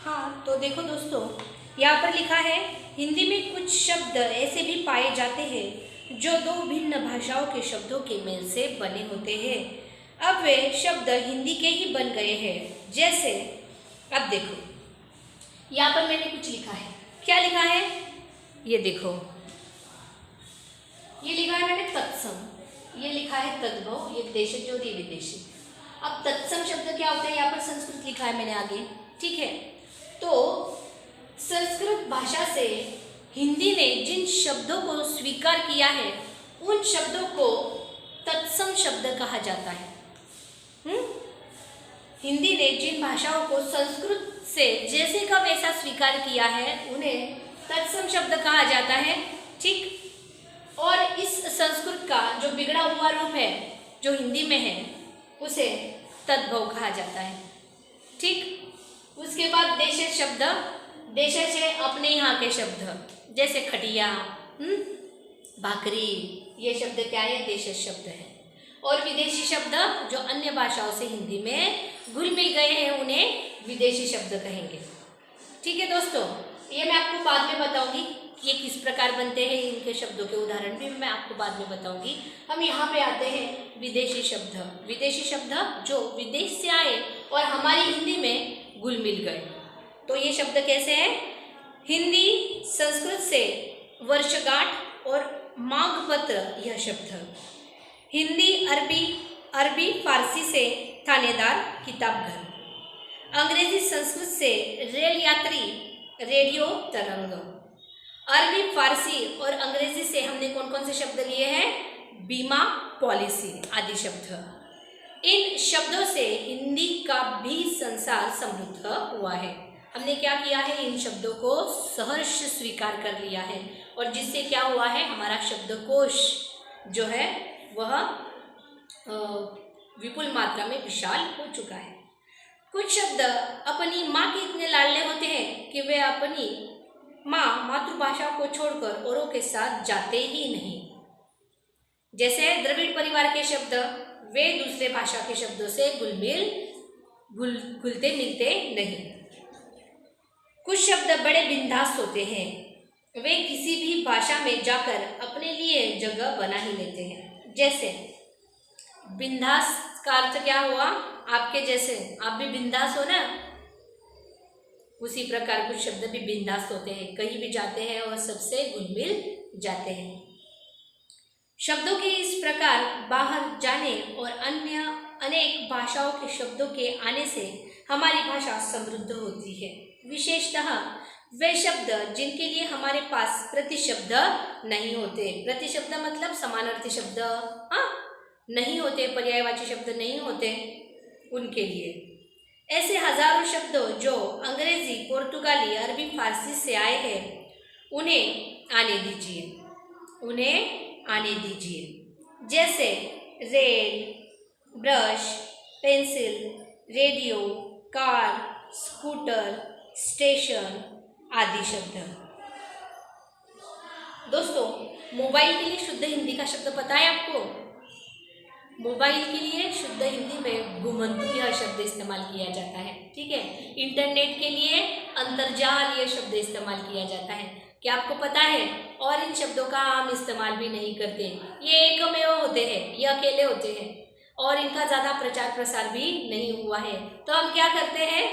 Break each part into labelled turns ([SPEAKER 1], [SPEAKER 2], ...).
[SPEAKER 1] हाँ, तो देखो दोस्तों, यहाँ पर लिखा है हिंदी में कुछ शब्द ऐसे भी पाए जाते हैं जो दो भिन्न भाषाओं के शब्दों के मेल से बने होते हैं। अब वे शब्द हिंदी के ही बन गए हैं। जैसे अब देखो, यहाँ पर मैंने कुछ लिखा है। क्या लिखा है? ये देखो, ये लिखा है मैंने तत्सम, ये लिखा है तद्भव, ये देशज और ये विदेशी। अब तत्सम शब्द क्या होता है? यहाँ पर संस्कृत लिखा है मैंने आगे, ठीक है। तो संस्कृत भाषा से हिंदी ने जिन शब्दों को स्वीकार किया है उन शब्दों को तत्सम शब्द कहा जाता है। हिंदी ने जिन भाषाओं को संस्कृत से जैसे का वैसा स्वीकार किया है उन्हें तत्सम शब्द कहा जाता है, ठीक। और इस संस्कृत का जो बिगड़ा हुआ रूप है जो हिंदी में है उसे तद्भव कहा जाता है, ठीक। उसके बाद देशज शब्द, देशज है अपने यहाँ के शब्द, जैसे खटिया, भाकरी, ये शब्द क्या है? देशज शब्द है। और विदेशी शब्द जो अन्य भाषाओं से हिंदी में घुल मिल गए हैं उन्हें विदेशी शब्द कहेंगे, ठीक है दोस्तों। ये मैं आपको बाद में बताऊंगी कि ये किस प्रकार बनते हैं, इनके शब्दों के उदाहरण भी मैं आपको बाद में बताऊंगी। हम यहाँ पे आते हैं विदेशी शब्द। विदेशी शब्द जो विदेश से आए और हमारी हिंदी में घुल मिल गए। तो ये शब्द कैसे हैं? हिंदी संस्कृत से वर्षगांठ और माघ पत्र यह शब्द, हिंदी अरबी फारसी से थानेदार किताबघर, अंग्रेजी संस्कृत से रेल यात्री रेडियो तरंग, अरबी फारसी और अंग्रेजी से हमने कौन कौन से शब्द लिए हैं? बीमा पॉलिसी आदि शब्द। इन शब्दों से हिंदी का भी संसार समृद्ध हुआ है। हमने क्या किया है? इन शब्दों को सहर्ष स्वीकार कर लिया है और जिससे क्या हुआ है? हमारा शब्दकोश जो है वह विपुल मात्रा में विशाल हो चुका है। कुछ शब्द अपनी माँ के इतने लाडले होते हैं कि वे अपनी मातृभाषा को छोड़कर औरों के साथ जाते ही नहीं। जैसे द्रविड़ परिवार के शब्द, वे दूसरे भाषा के शब्दों से घुलते मिलते नहीं। कुछ शब्द बड़े बिंदास होते हैं, वे किसी भी भाषा में जाकर अपने लिए जगह बना ही लेते हैं। जैसे बिंदास का अर्थ क्या हुआ? आपके जैसे, आप भी बिंदास हो ना, उसी प्रकार कुछ शब्द भी बिंदास होते हैं, कहीं भी जाते हैं और सबसे घुल मिल जाते हैं। शब्दों के इस प्रकार बाहर जाने और अन्य अनेक भाषाओं के शब्दों के आने से हमारी भाषा समृद्ध होती है। विशेषतः वे शब्द जिनके लिए हमारे पास प्रतिशब्द नहीं होते, प्रतिशब्द मतलब समानार्थी शब्द नहीं होते, पर्यायवाची शब्द नहीं होते, उनके लिए ऐसे हजारों शब्द जो अंग्रेजी, पुर्तगाली, अरबी, फारसी से आए हैं उन्हें आने दीजिए, उन्हें आने दीजिए। जैसे rail, brush, pencil, radio, car, scooter, station आदि शब्द। दोस्तों, मोबाइल के लिए शुद्ध हिंदी का शब्द पता है आपको? मोबाइल के लिए शुद्ध हिंदी में घुमंतु यह शब्द इस्तेमाल किया जाता है, ठीक है। इंटरनेट के लिए अंतर्जाल यह शब्द इस्तेमाल किया जाता है। क्या आपको पता है? और इन शब्दों का आम इस्तेमाल भी नहीं करते, ये एकमेव होते हैं, ये अकेले होते हैं और इनका ज़्यादा प्रचार प्रसार भी नहीं हुआ है। तो हम क्या करते हैं?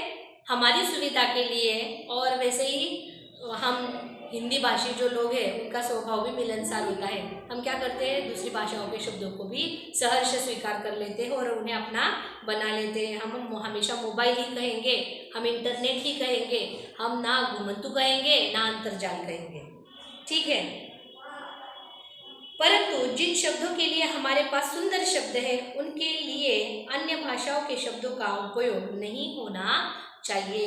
[SPEAKER 1] हमारी सुविधा के लिए, और वैसे ही हम हिंदी भाषी जो लोग हैं उनका स्वभाव भी मिलनसार होता है, हम क्या करते हैं? दूसरी भाषाओं के शब्दों को भी सहर्ष स्वीकार कर लेते हैं और उन्हें अपना बना लेते हैं। हम हमेशा मोबाइल ही कहेंगे, हम इंटरनेट ही कहेंगे, हम ना घुमंतु कहेंगे ना अंतर्जाल कहेंगे, ठीक है। परंतु जिन शब्दों के लिए हमारे पास सुंदर शब्द है उनके लिए अन्य भाषाओं के शब्दों का उपयोग नहीं होना चाहिए।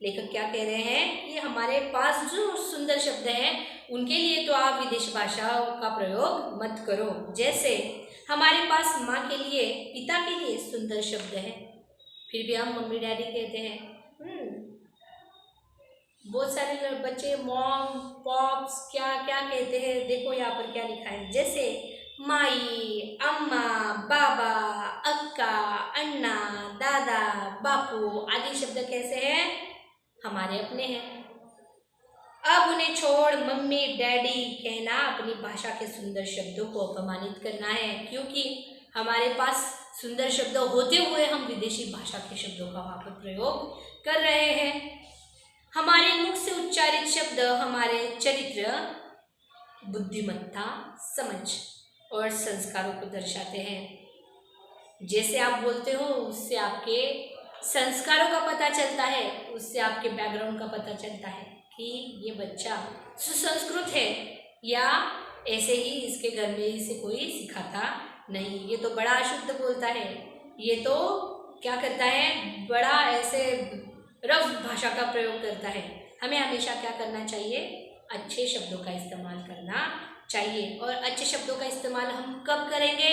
[SPEAKER 1] लेखक क्या कह रहे हैं? ये हमारे पास जो सुंदर शब्द हैं उनके लिए तो आप विदेश भाषाओं का प्रयोग मत करो। जैसे हमारे पास माँ के लिए, पिता के लिए सुंदर शब्द है, फिर भी हम मम्मी डैडी कहते हैं। बहुत सारे बच्चे मॉम, पॉप्स क्या क्या कहते हैं। देखो यहाँ पर क्या लिखा है, जैसे माई, अम्मा, बाबा, अक्का, अन्ना, दादा, बापू आदि शब्द कैसे हैं? हमारे अपने हैं। अब उन्हें छोड़ मम्मी डैडी कहना अपनी भाषा के सुंदर शब्दों को अपमानित करना है, क्योंकि हमारे पास सुंदर शब्द होते हुए हम विदेशी भाषा के शब्दों का वहाँ पर प्रयोग कर रहे हैं। हमारे मुख से उच्चारित शब्द हमारे चरित्र, बुद्धिमत्ता, समझ और संस्कारों को दर्शाते हैं। जैसे आप बोलते हो उससे आपके संस्कारों का पता चलता है, उससे आपके बैकग्राउंड का पता चलता है कि ये बच्चा सुसंस्कृत है या ऐसे ही इसके घर में इसे कोई सिखाता नहीं, ये तो बड़ा अशुद्ध बोलता है, ये तो क्या करता है, बड़ा ऐसे रफ भाषा का प्रयोग करता है। हमें हमेशा क्या करना चाहिए, अच्छे शब्दों का इस्तेमाल करना चाहिए। और अच्छे शब्दों का इस्तेमाल हम कब करेंगे,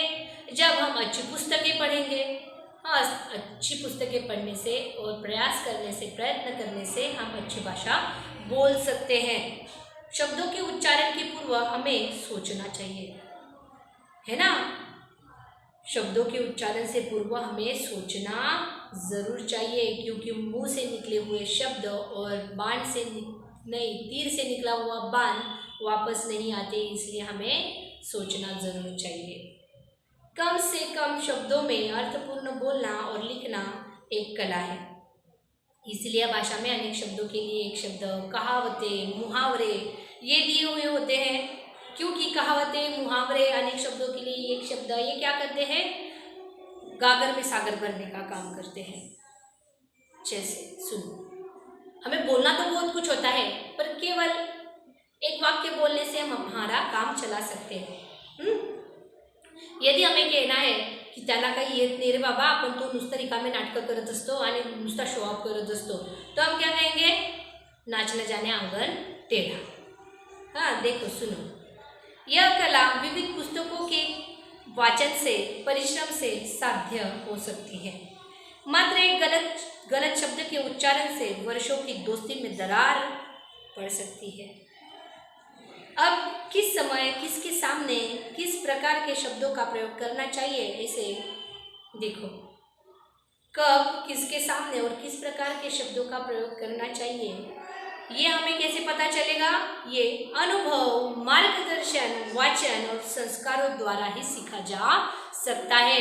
[SPEAKER 1] जब हम अच्छी पुस्तकें पढ़ेंगे। हाँ, अच्छी पुस्तकें पढ़ने से और प्रयास करने से, प्रयत्न करने से हम अच्छी भाषा बोल सकते हैं। शब्दों के उच्चारण के पूर्व हमें सोचना चाहिए, है ना। शब्दों के उच्चारण से पूर्व हमें सोचना ज़रूर चाहिए, क्योंकि मुंह से निकले हुए शब्द और बाण से नहीं, तीर से निकला हुआ बाण वापस नहीं आते, इसलिए हमें सोचना ज़रूर चाहिए। कम से कम शब्दों में अर्थपूर्ण बोलना और लिखना एक कला है, इसलिए भाषा में अनेक शब्दों के लिए एक शब्द, कहावतें, मुहावरे ये दिए हुए होते हैं। क्योंकि कहावतें, मुहावरे अनेक शब्दों के लिए एक शब्द, ये क्या करते हैं, गागर में सागर भरने का काम करते हैं। जैसे सुनो, हमें बोलना तो बहुत कुछ होता है, पर केवल एक वाक्य बोलने से हम हमारा काम चला सकते हैं। यदि हमें कहना है की त्याला काही येत नाही रे बाबा, आपण तो नुसतं रिकामे नाटकं करत असतो आणि नुसता शो ऑफ करत असतो, तो हम क्या कहेंगे, नाच न जाने आंगन टेढ़ा। हाँ देखो सुनो, यह कला विविध पुस्तकों के वाचन से, परिश्रम से साध्य हो सकती है। मात्र एक गलत शब्द के उच्चारण से वर्षों की दोस्ती में दरार पड़ सकती है। अब किस समय किसके सामने किस प्रकार के शब्दों का प्रयोग करना चाहिए, इसे देखो। कब किसके सामने और किस प्रकार के शब्दों का प्रयोग करना चाहिए, ये हमें कैसे पता चलेगा, ये अनुभव, मार्गदर्शन, वाचन और संस्कारों द्वारा ही सीखा जा सकता है।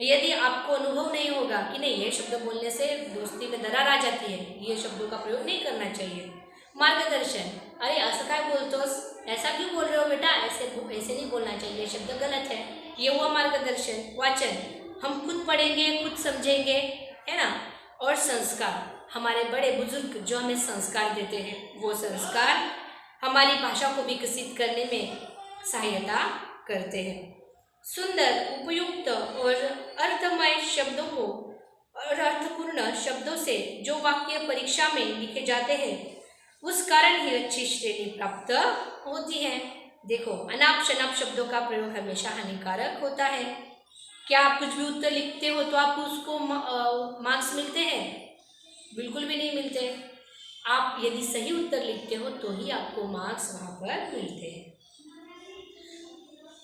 [SPEAKER 1] यदि आपको अनुभव नहीं होगा कि नहीं ये शब्द बोलने से दोस्ती में दरार आ जाती है, ये शब्दों का प्रयोग नहीं करना चाहिए। मार्गदर्शन, अरे असं काय बोलतोस, ऐसा क्यों बोल रहे हो बेटा, ऐसे नहीं बोलना चाहिए, शब्द गलत है, ये हुआ मार्गदर्शन। वाचन, हम खुद पढ़ेंगे, खुद समझेंगे, है ना। और संस्कार, हमारे बड़े बुजुर्ग जो हमें संस्कार देते हैं, वो संस्कार हमारी भाषा को विकसित करने में सहायता करते हैं। सुंदर, उपयुक्त और अर्थमय शब्दों को और अर्थपूर्ण शब्दों से जो वाक्य परीक्षा में लिखे जाते हैं, उस कारण ही अच्छी श्रेणी प्राप्त होती है। देखो, अनाप शनाप शब्दों का प्रयोग हमेशा हानिकारक होता है। क्या आप कुछ भी उत्तर लिखते हो तो आपको उसको मार्क्स मिलते हैं? बिल्कुल भी नहीं मिलते। आप यदि सही उत्तर लिखते हो तो ही आपको मार्क्स वहाँ पर मिलते हैं।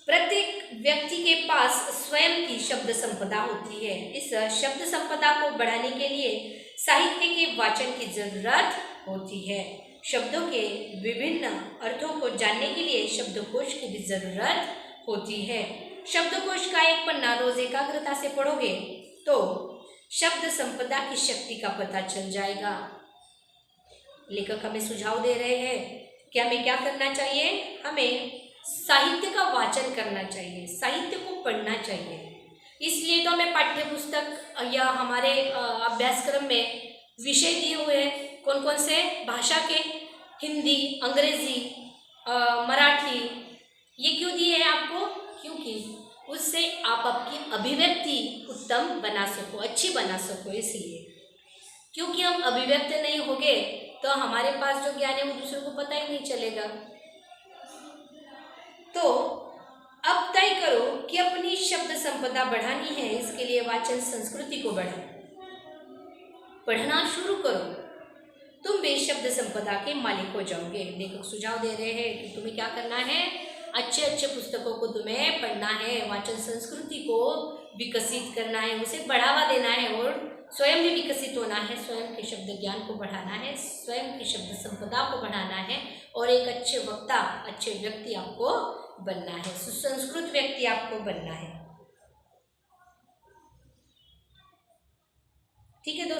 [SPEAKER 1] प्रत्येक व्यक्ति के पास स्वयं की शब्द संपदा होती है। इस शब्द संपदा को बढ़ाने के लिए साहित्य के वाचन की जरूरत होती है। शब्दों के विभिन्न अर्थों को जानने के लिए शब्दकोश की भी जरूरत होती है। शब्दकोश का एक पन्ना रोज एकाग्रता से पढ़ोगे तो शब्द संपदा की शक्ति का पता चल जाएगा। लेखक हमें सुझाव दे रहे हैं कि हमें क्या करना चाहिए, हमें साहित्य का वाचन करना चाहिए, साहित्य को पढ़ना चाहिए। इसलिए तो हमें पाठ्य पुस्तक या हमारे अभ्यासक्रम में विषय दिए हुए हैं। कौन कौन से भाषा के, हिंदी, अंग्रेजी, मराठी, ये क्यों दिए हैं आपको, क्योंकि उससे आप आपकी अभिव्यक्ति उत्तम बना सको, अच्छी बना सको। इसलिए क्योंकि हम अभिव्यक्त नहीं होंगे तो हमारे पास जो ज्ञान है वो दूसरों को पता ही नहीं चलेगा। तो अब तय करो कि अपनी शब्द संपदा बढ़ानी है, इसके लिए वाचन संस्कृति को बढ़ाओ, पढ़ना शुरू करो, तुम भी शब्द संपदा के मालिक हो जाओगे। लेखक सुझाव दे रहे हैं कि तुम्हें क्या करना है, अच्छे अच्छे पुस्तकों को तुम्हें पढ़ना है, वाचन संस्कृति को विकसित करना है, उसे बढ़ावा देना है और स्वयं भी विकसित होना है, स्वयं के शब्द ज्ञान को बढ़ाना है, स्वयं की शब्द संपदा को बढ़ाना है और एक अच्छे वक्ता, अच्छे व्यक्ति आपको बनना है, सुसंस्कृत व्यक्ति आपको बनना है। ठीक है दोस्तों।